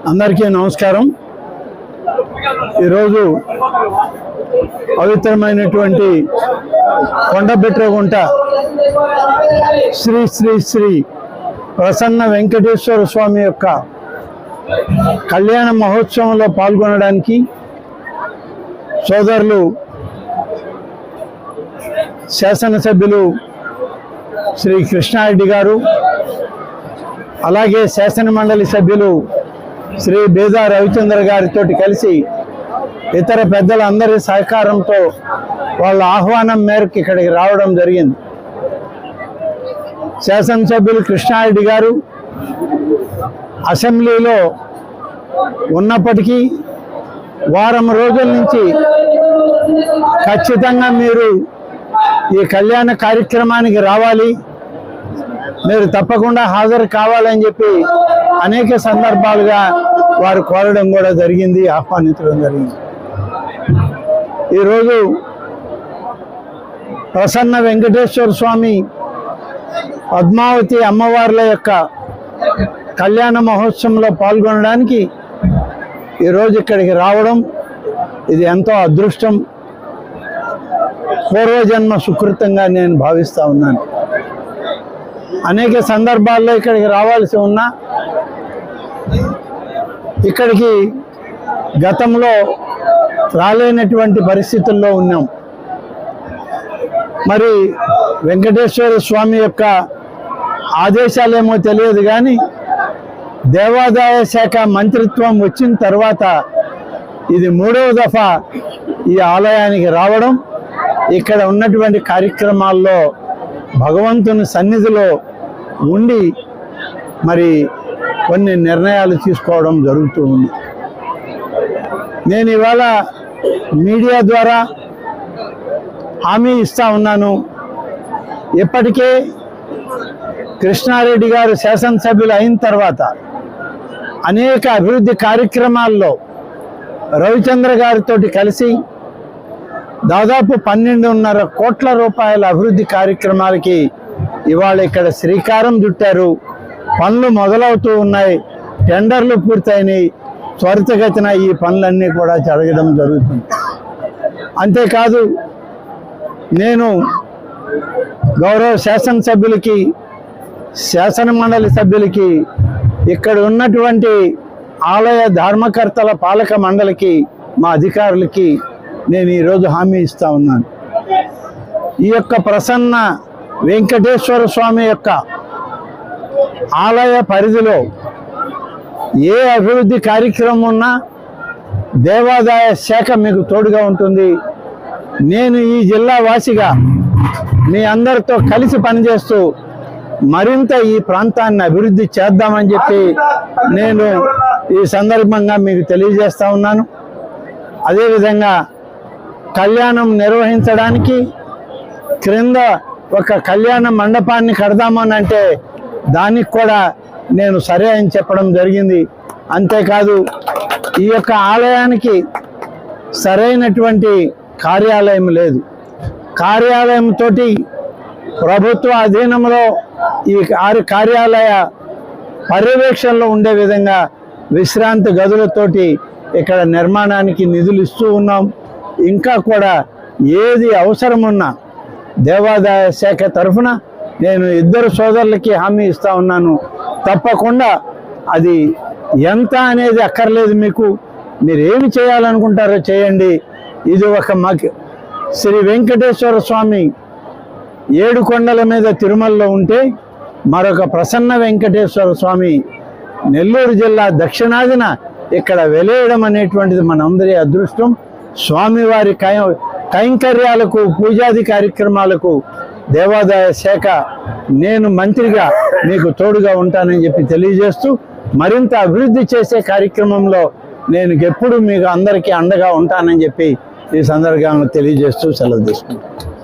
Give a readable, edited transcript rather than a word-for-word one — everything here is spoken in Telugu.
అందరికీ నమస్కారం. ఈరోజు పవిత్రమైనటువంటి కొండబెట్రగుంట శ్రీ శ్రీ శ్రీ ప్రసన్న వెంకటేశ్వర స్వామి యొక్క కళ్యాణ మహోత్సవంలో పాల్గొనడానికి సోదరులు శాసనసభ్యులు శ్రీ కృష్ణారెడ్డి గారు, అలాగే శాసన మండలి సభ్యులు శ్రీ బేదా రవిచంద్ర గారితో కలిసి ఇతర పెద్దలందరి సహకారంతో వాళ్ళ ఆహ్వానం మేరకు ఇక్కడికి రావడం జరిగింది. శాసనసభ్యులు కృష్ణారెడ్డి గారు అసెంబ్లీలో ఉన్నప్పటికీ వారం రోజుల నుంచి ఖచ్చితంగా మీరు ఈ కళ్యాణ కార్యక్రమానికి రావాలి, మీరు తప్పకుండా హాజరు కావాలని చెప్పి అనేక సందర్భాలుగా వారు కోరడం కూడా జరిగింది, ఆహ్వానించడం జరిగింది. ఈరోజు ప్రసన్న వెంకటేశ్వర స్వామి పద్మావతి అమ్మవార్ల యొక్క కళ్యాణ మహోత్సవంలో పాల్గొనడానికి ఈరోజు ఇక్కడికి రావడం ఇది ఎంతో అదృష్టం, పూర్వజన్మ సుకృతంగా నేను భావిస్తూ ఉన్నాను. అనేక సందర్భాల్లో ఇక్కడికి రావాల్సి ఉన్నా ఇక్కడికి గతంలో రాలేనటువంటి పరిస్థితుల్లో ఉన్నాం. మరి వెంకటేశ్వర స్వామి యొక్క ఆదేశాలేమో తెలియదు కానీ దేవాదాయ శాఖ మంత్రిత్వం వచ్చిన తర్వాత ఇది 3వ దఫా ఈ ఆలయానికి రావడం, ఇక్కడ ఉన్నటువంటి కార్యక్రమాల్లో భగవంతుని సన్నిధిలో ఉండి మరి కొన్ని నిర్ణయాలు తీసుకోవడం జరుగుతూ ఉంది. నేను ఇవాళ మీడియా ద్వారా హామీ ఇస్తా ఉన్నాను. ఇప్పటికే కృష్ణారెడ్డి గారు శాసనసభ్యులు అయిన తర్వాత అనేక అభివృద్ధి కార్యక్రమాల్లో రవిచంద్ర గారితో కలిసి దాదాపు 12.5 కోట్ల రూపాయల అభివృద్ధి కార్యక్రమాలకి ఇవాళ ఇక్కడ శ్రీకారం చుట్టారు. పనులు మొదలవుతూ ఉన్నాయి, టెండర్లు పూర్తయినాయి. త్వరితగతిన ఈ పనులన్నీ కూడా జరగడం జరుగుతుంది. అంతేకాదు, నేను గౌరవ శాసనసభ్యులకి, శాసన మండలి సభ్యులకి, ఇక్కడ ఉన్నటువంటి ఆలయ ధర్మకర్తల పాలక మండలికి, మా అధికారులకి నేను ఈరోజు హామీ ఇస్తా ఉన్నాను. ఈ యొక్క ప్రసన్న వెంకటేశ్వర స్వామి యొక్క ఆలయ పరిధిలో ఏ అభివృద్ధి కార్యక్రమం ఉన్నా దేవాదాయ శాఖ మీకు తోడుగా ఉంటుంది. నేను ఈ జిల్లా వాసిగా మీ అందరితో కలిసి పనిచేస్తూ మరింత ఈ ప్రాంతాన్ని అభివృద్ధి చేద్దామని చెప్పి నేను ఈ సందర్భంగా మీకు తెలియజేస్తా ఉన్నాను. అదేవిధంగా కళ్యాణం నిర్వహించడానికి క్రింద ఒక కళ్యాణ మండపాన్ని కడదామని అంటే దానికి కూడా నేను సరే అని చెప్పడం జరిగింది. అంతేకాదు, ఈ యొక్క ఆలయానికి సరైనటువంటి కార్యాలయం లేదు. కార్యాలయంతో ప్రభుత్వ అధీనంలో ఈ కార్యాలయ పర్యవేక్షణలో ఉండే విధంగా విశ్రాంతి గదులతోటి ఇక్కడ నిర్మాణానికి నిధులు ఇస్తూ ఉన్నాం. ఇంకా కూడా ఏది అవసరమున్నా దేవాదాయ శాఖ తరఫున నేను ఇద్దరు సోదరులకి హామీ ఇస్తా ఉన్నాను. తప్పకుండా అది ఎంత అనేది అక్కర్లేదు, మీకు మీరు ఏమి చేయాలనుకుంటారో చేయండి. ఇది ఒక శ్రీ వెంకటేశ్వర స్వామి 7 కొండల మీద తిరుమలలో ఉంటే మరొక ప్రసన్న వెంకటేశ్వర స్వామి నెల్లూరు జిల్లా దక్షిణాదిన ఇక్కడ వెలేయడం అనేటువంటిది మనందరి అదృష్టం. స్వామివారి కైంకర్యాలకు, పూజాది కార్యక్రమాలకు దేవాదాయ శాఖ నేను మంత్రిగా మీకు తోడుగా ఉంటానని చెప్పి తెలియజేస్తూ మరింత అభివృద్ధి చేసే కార్యక్రమంలో నేను ఎప్పుడు మీకు అందరికీ అండగా ఉంటానని చెప్పి ఈ సందర్భంగా తెలియజేస్తూ సెలవు తీసుకుంటాను.